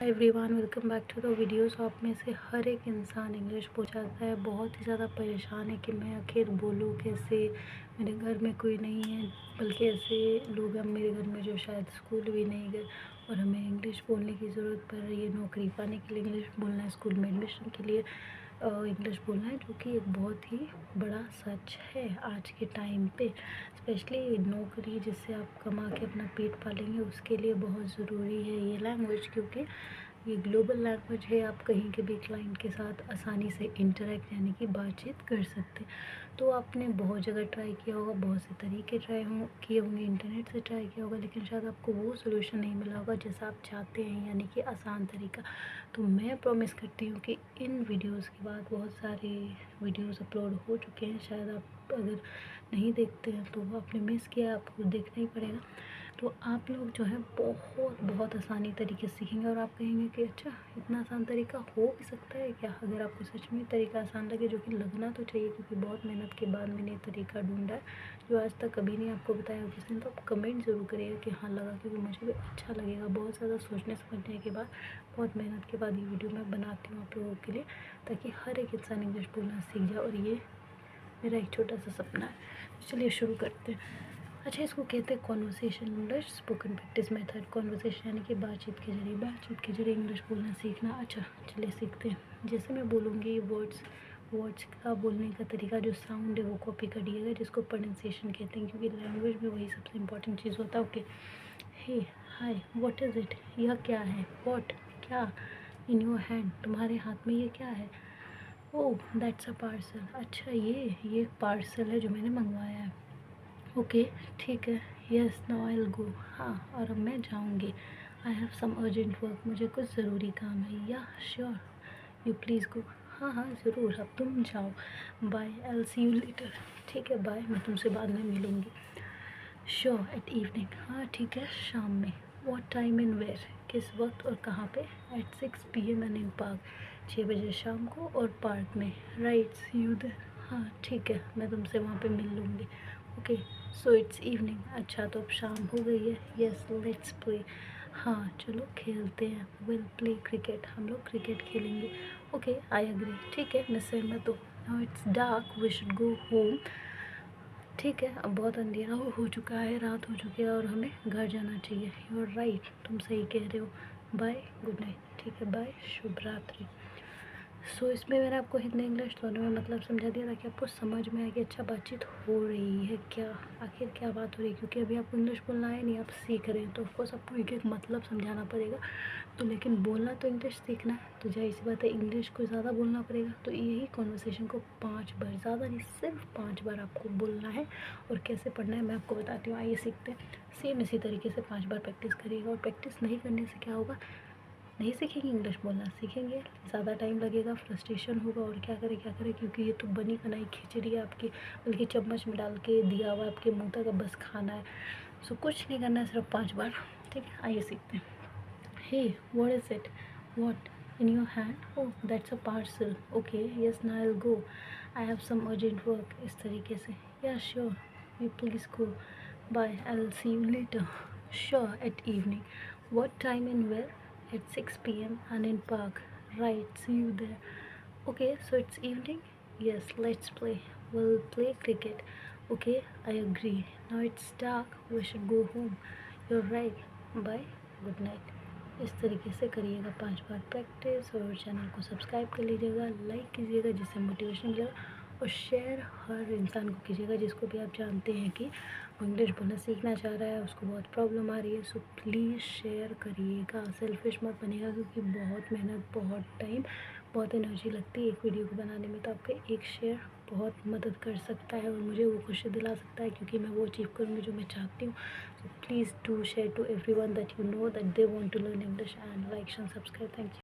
Everyone, welcome back to the videos. आप में से हर एक इंसान इंग्लिश बोल जाता है, बहुत ही ज़्यादा परेशान है कि मैं आखिर बोलूँ कैसे। मेरे घर में कोई नहीं है, बल्कि ऐसे लोग हैं मेरे घर में जो शायद स्कूल भी नहीं गए और हमें इंग्लिश बोलने की ज़रूरत पड़ रही है। नौकरी पाने के लिए इंग्लिश बोलना है, स्कूल में एडमिशन के लिए इंग्लिश बोलना है, जो कि एक बहुत ही बड़ा सच है आज के टाइम पे। स्पेशली नौकरी जिससे आप कमा के अपना पेट पालेंगे, उसके लिए बहुत ज़रूरी है ये लैंग्वेज, क्योंकि ये ग्लोबल लैंग्वेज है। आप कहीं के भी क्लाइंट के साथ आसानी से इंटरेक्ट यानी कि बातचीत कर सकते। तो आपने बहुत जगह ट्राई किया होगा, बहुत से तरीके ट्राई किए होंगे, इंटरनेट से ट्राई किया होगा, लेकिन शायद आपको वो सोल्यूशन नहीं मिला होगा जैसा आप चाहते हैं, यानी कि आसान तरीका। तो मैं प्रॉमिस करती हूँ कि इन वीडियोस के बाद बहुत सारे वीडियोस अपलोड हो चुके हैं। शायद आप अगर नहीं देखते हैं तो आपने मिस किया, आपको देखना ही पड़ेगा। तो आप लोग जो है बहुत बहुत आसानी तरीके से सीखेंगे और आप कहेंगे कि अच्छा, इतना आसान तरीका हो भी सकता है क्या। अगर आपको सच में तरीका आसान लगे, जो कि लगना तो चाहिए, क्योंकि बहुत मेहनत के बाद मैंने तरीका ढूंढा है जो आज तक कभी नहीं आपको बताया हो किसी ने, तो आप कमेंट ज़रूर करिएगा कि हाँ लगा, क्योंकि मुझे भी अच्छा लगेगा। बहुत ज़्यादा सोचने समझने के बाद, बहुत मेहनत के बाद ये वीडियो मैं बनाती हूँ आप लोगों के लिए, ताकि हर एक इंसान इंग्लिश बोलना सीख जाए। और ये मेरा एक छोटा सा सपना है। चलिए शुरू करते हैं। अच्छा, इसको कहते हैं conversation English spoken practice method. Conversation यानी कि बातचीत के जरिए इंग्लिश बोलना सीखना। अच्छा, चलिए सीखते हैं। जैसे मैं बोलूँगी वर्ड्स, वर्ड्स का बोलने का तरीका, जो साउंड है वो कॉपी करिएगा, जिसको प्रोनाउंसिएशन कहते हैं, क्योंकि लैंग्वेज में वही सबसे इंपॉर्टेंट चीज़ होता है। Okay, hey, hi, what is it, यह क्या है। व्हाट, क्या। इन योर हैंड, तुम्हारे हाथ में ये क्या है। ओह, दैट्स अ पार्सल, अच्छा ये पार्सल है जो मैंने मंगवाया है। ओके, ठीक है। Yes, now I will go, हाँ, और अब मैं जाऊँगी। I have some urgent work, मुझे कुछ ज़रूरी काम है। या श्योर, यू प्लीज़ गो, हाँ हाँ ज़रूर, अब तुम जाओ। Bye, I will see you later, ठीक है बाय, मैं तुमसे बाद में मिलूँगी। श्योर, एट इवनिंग, हाँ ठीक है, शाम में। व्हाट टाइम एंड वेयर, किस वक्त और कहाँ पे। At 6 PM and in park, 6 बजे शाम को और पार्क में। राइट, सी यू देयर, हाँ ठीक है, मैं तुमसे वहाँ पे मिल लूँगी। ओके, सो इट्स इवनिंग, अच्छा तो अब शाम हो गई है। यस, लेट्स प्ले, हाँ चलो खेलते हैं। विल प्ले क्रिकेट, हम लोग क्रिकेट खेलेंगे। ओके, आई एग्री, ठीक है मैं सहमत हूँ। Now it's dark, we should go home, ठीक है अब बहुत अंधेरा हो चुका है, रात हो चुकी है और हमें घर जाना चाहिए। यू आर राइट, तुम सही कह रहे हो। बाय, गुड नाइट, ठीक है बाय, शुभ रात्रि। सो इसमें मैंने आपको हिंदी इंग्लिश दोनों में मतलब समझा दिया, ताकि आपको समझ में आए कि अच्छा बातचीत हो रही है क्या, आखिर क्या बात हो रही है। क्योंकि अभी आपको इंग्लिश बोलना है नहीं, आप सीख रहे हैं, तो ऑफकोर्स आपको एक एक मतलब समझाना पड़ेगा। तो लेकिन बोलना तो इंग्लिश सीखना है, तो जाहिर सी बात है इंग्लिश को ज़्यादा बोलना पड़ेगा। तो यही कॉन्वर्सेशन को 5 बार, ज़्यादा नहीं, सिर्फ 5 बार आपको बोलना है। और कैसे पढ़ना है मैं आपको बताती हूँ, आइए सीखते हैं। सेम इसी तरीके से 5 बार प्रैक्टिस करिएगा। और प्रैक्टिस नहीं करने से क्या होगा, नहीं सीखेंगे इंग्लिश बोलना, सीखेंगे ज़्यादा टाइम लगेगा, फ्रस्ट्रेशन होगा, और क्या करें, क्योंकि ये तो बनी बनाई खिचड़ी है आपकी, बल्कि चम्मच में डाल के दिया हुआ आपके मुंह तक, अब बस खाना है। सो कुछ नहीं करना है, सिर्फ 5 बार। ठीक है, आइए सीखते हैं। Hey, what is it, what, in your hand, oh that's a parcel, okay, yes now I will go, I have some urgent work, इस तरीके से। Yeah sure, you please go, bye, I will see you later, sure, at evening, what time and where, at 6 PM and in park. Right, see you there. Okay, so it's evening. Yes, let's play. We'll play cricket. Okay, I agree. Now it's dark. We should go home. You're right. Bye. Good night. इस तरीके से करिएगा 5 बार practice, और channel को subscribe कर लीजिएगा, like कीजिएगा जिससे मोटिवेशन मिलेगा, और शेयर हर इंसान को कीजिएगा जिसको भी आप जानते हैं कि वो इंग्लिश बोलना सीखना चाह रहा है, उसको बहुत प्रॉब्लम आ रही है। सो प्लीज़ शेयर करिएगा, सेल्फिश मत बनिएगा, क्योंकि बहुत मेहनत, बहुत टाइम, बहुत एनर्जी लगती है एक वीडियो को बनाने में। तो आपका एक शेयर बहुत मदद कर सकता है और मुझे वो खुशी दिला सकता है, क्योंकि मैं वो अचीव करूँगी जो मैं चाहती हूँ। So please do share to everyone that you know that they want to learn English, and like and subscribe. Thank you.